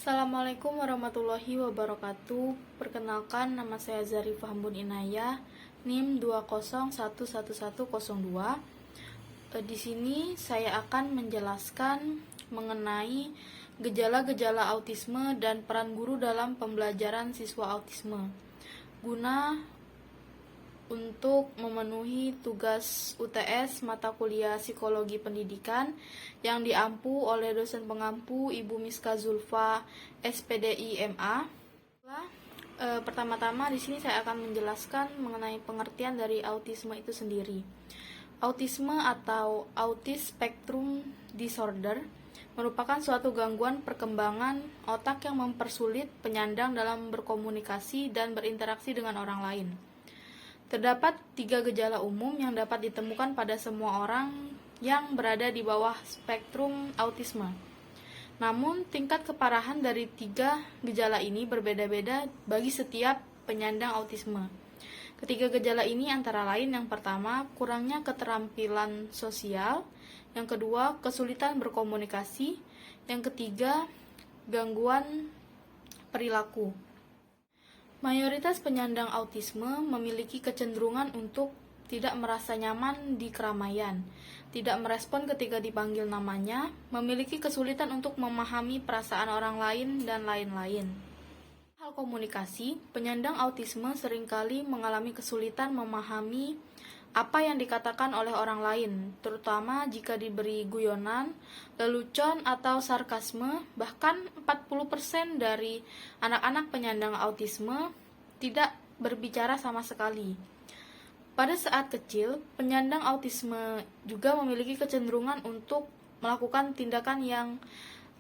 Assalamualaikum warahmatullahi wabarakatuh. Perkenalkan, nama saya Zarifah Hambun Inayah, NIM 2011102. Di sini saya akan menjelaskan mengenai gejala-gejala autisme dan peran guru dalam pembelajaran siswa autisme, guna untuk memenuhi tugas UTS mata kuliah Psikologi Pendidikan yang diampu oleh dosen pengampu Ibu Miska Zulfa, SPDI MA. Pertama-tama di sini saya akan menjelaskan mengenai pengertian dari autisme itu sendiri. Autisme atau Autism Spectrum Disorder merupakan suatu gangguan perkembangan otak yang mempersulit penyandang dalam berkomunikasi dan berinteraksi dengan orang lain. Terdapat 3 gejala umum yang dapat ditemukan pada semua orang yang berada di bawah spektrum autisme. Namun, tingkat keparahan dari 3 gejala ini berbeda-beda bagi setiap penyandang autisme. Ketiga gejala ini antara lain yang pertama, kurangnya keterampilan sosial, yang kedua, kesulitan berkomunikasi, yang ketiga, gangguan perilaku. Mayoritas penyandang autisme memiliki kecenderungan untuk tidak merasa nyaman di keramaian, tidak merespon ketika dipanggil namanya, memiliki kesulitan untuk memahami perasaan orang lain, dan lain-lain. Hal komunikasi, penyandang autisme seringkali mengalami kesulitan memahami apa yang dikatakan oleh orang lain, terutama jika diberi guyonan, lelucon, atau sarkasme. Bahkan 40% dari anak-anak penyandang autisme tidak berbicara sama sekali. Pada saat kecil, penyandang autisme juga memiliki kecenderungan untuk melakukan tindakan yang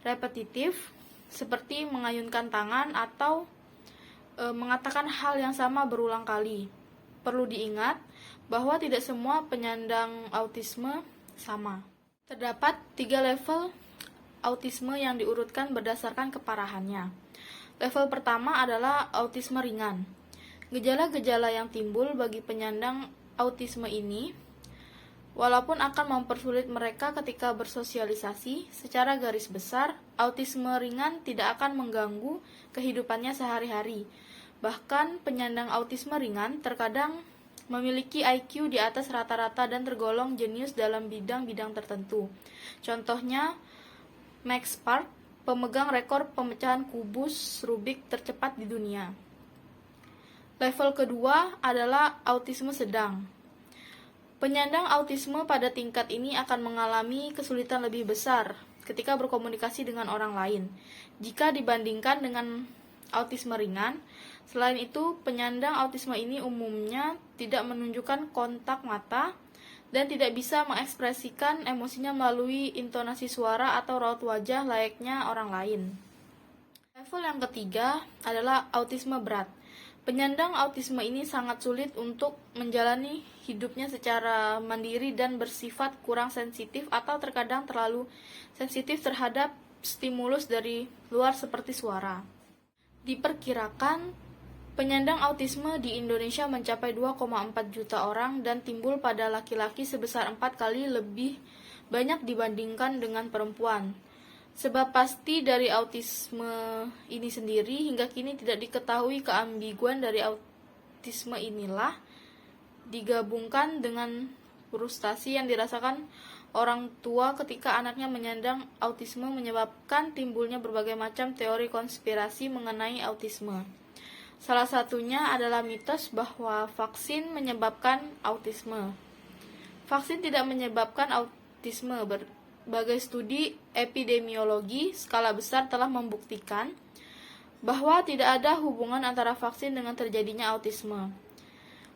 repetitif, seperti mengayunkan tangan atau mengatakan hal yang sama berulang kali. Perlu diingat bahwa tidak semua penyandang autisme sama. Terdapat 3 level autisme yang diurutkan berdasarkan keparahannya. Level pertama adalah autisme ringan. Gejala-gejala yang timbul bagi penyandang autisme ini, walaupun akan mempersulit mereka ketika bersosialisasi, secara garis besar, autisme ringan tidak akan mengganggu kehidupannya sehari-hari. Bahkan penyandang autisme ringan terkadang memiliki IQ di atas rata-rata dan tergolong jenius dalam bidang-bidang tertentu. Contohnya, Max Park, pemegang rekor pemecahan kubus Rubik tercepat di dunia. Level kedua adalah autisme sedang. Penyandang autisme pada tingkat ini akan mengalami kesulitan lebih besar ketika berkomunikasi dengan orang lain jika dibandingkan dengan autisme ringan. Selain itu, penyandang autisme ini umumnya tidak menunjukkan kontak mata dan tidak bisa mengekspresikan emosinya melalui intonasi suara atau raut wajah layaknya orang lain. Level yang ketiga adalah autisme berat. Penyandang autisme ini sangat sulit untuk menjalani hidupnya secara mandiri dan bersifat kurang sensitif atau terkadang terlalu sensitif terhadap stimulus dari luar seperti suara. Diperkirakan penyandang autisme di Indonesia mencapai 2,4 juta orang dan timbul pada laki-laki sebesar 4 kali lebih banyak dibandingkan dengan perempuan. Sebab pasti dari autisme ini sendiri hingga kini tidak diketahui. Keambiguan dari autisme inilah digabungkan dengan frustasi yang dirasakan orang tua ketika anaknya menyandang autisme menyebabkan timbulnya berbagai macam teori konspirasi mengenai autisme. Salah satunya adalah mitos bahwa vaksin menyebabkan autisme. Vaksin tidak menyebabkan autisme. Berbagai studi epidemiologi skala besar telah membuktikan bahwa tidak ada hubungan antara vaksin dengan terjadinya autisme.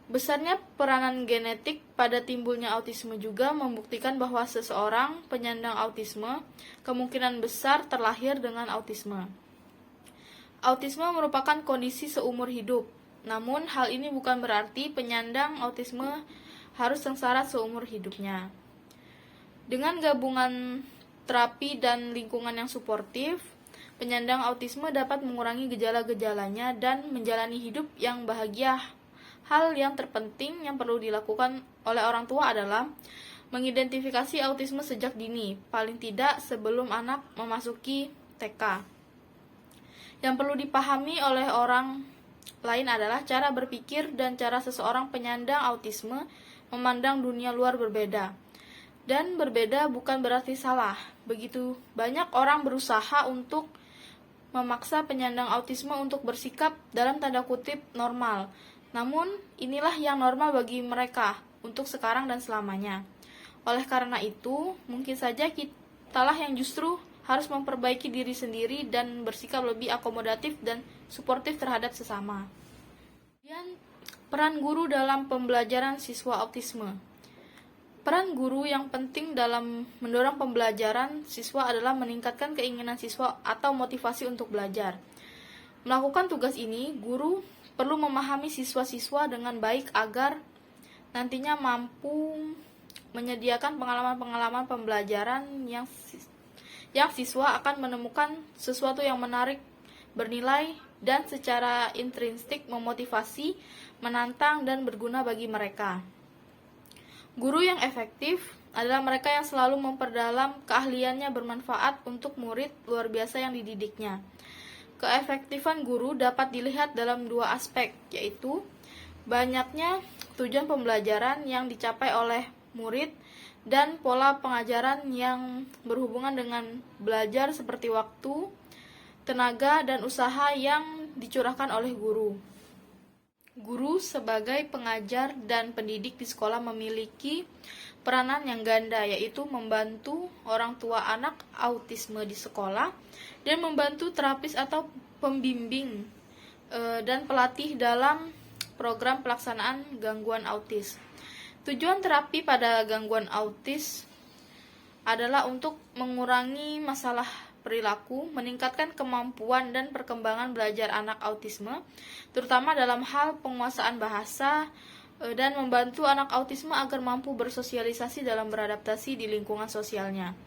Besarnya peranan genetik pada timbulnya autisme juga membuktikan bahwa seseorang penyandang autisme kemungkinan besar terlahir dengan autisme. Autisme merupakan kondisi seumur hidup, namun hal ini bukan berarti penyandang autisme harus sengsara seumur hidupnya. Dengan gabungan terapi dan lingkungan yang suportif, penyandang autisme dapat mengurangi gejala-gejalanya dan menjalani hidup yang bahagia. Hal yang terpenting yang perlu dilakukan oleh orang tua adalah mengidentifikasi autisme sejak dini, paling tidak sebelum anak memasuki TK. Yang perlu dipahami oleh orang lain adalah cara berpikir dan cara seseorang penyandang autisme memandang dunia luar berbeda. Dan berbeda bukan berarti salah. Begitu banyak orang berusaha untuk memaksa penyandang autisme untuk bersikap dalam tanda kutip normal. Namun, inilah yang normal bagi mereka untuk sekarang dan selamanya. Oleh karena itu, mungkin saja kitalah yang justru harus memperbaiki diri sendiri dan bersikap lebih akomodatif dan suportif terhadap sesama. Kemudian, peran guru dalam pembelajaran siswa autisme. Peran guru yang penting dalam mendorong pembelajaran siswa adalah meningkatkan keinginan siswa atau motivasi untuk belajar. Melakukan tugas ini, guru perlu memahami siswa-siswa dengan baik agar nantinya mampu menyediakan pengalaman-pengalaman pembelajaran yang siswa akan menemukan sesuatu yang menarik, bernilai, dan secara intrinsik memotivasi, menantang, dan berguna bagi mereka. Guru yang efektif adalah mereka yang selalu memperdalam keahliannya bermanfaat untuk murid luar biasa yang dididiknya. Keefektifan guru dapat dilihat dalam dua aspek, yaitu banyaknya tujuan pembelajaran yang dicapai oleh murid dan pola pengajaran yang berhubungan dengan belajar seperti waktu, tenaga, dan usaha yang dicurahkan oleh guru. Guru sebagai pengajar dan pendidik di sekolah memiliki peranan yang ganda, yaitu membantu orang tua anak autisme di sekolah dan membantu terapis atau pembimbing dan pelatih dalam program pelaksanaan gangguan autis. Tujuan terapi pada gangguan autis adalah untuk mengurangi masalah perilaku, meningkatkan kemampuan dan perkembangan belajar anak autisme, terutama dalam hal penguasaan bahasa, dan membantu anak autisme agar mampu bersosialisasi dalam beradaptasi di lingkungan sosialnya.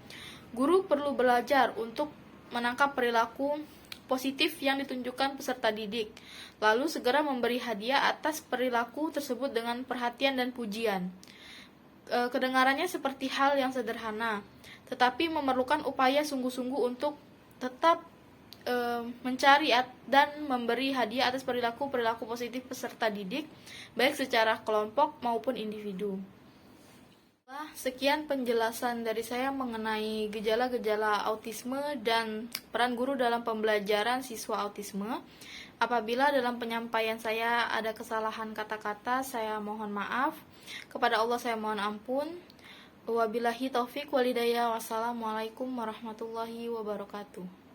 Guru perlu belajar untuk menangkap perilaku positif yang ditunjukkan peserta didik, lalu segera memberi hadiah atas perilaku tersebut dengan perhatian dan pujian. Kedengarannya seperti hal yang sederhana, tetapi memerlukan upaya sungguh-sungguh untuk tetap mencari dan memberi hadiah atas perilaku-perilaku positif peserta didik, baik secara kelompok maupun individu. Sekian penjelasan dari saya mengenai gejala-gejala autisme dan peran guru dalam pembelajaran siswa autisme. Apabila dalam penyampaian saya ada kesalahan kata-kata, saya mohon maaf. Kepada Allah saya mohon ampun. Wabillahi taufik walhidayah. Wassalamualaikum warahmatullahi wabarakatuh.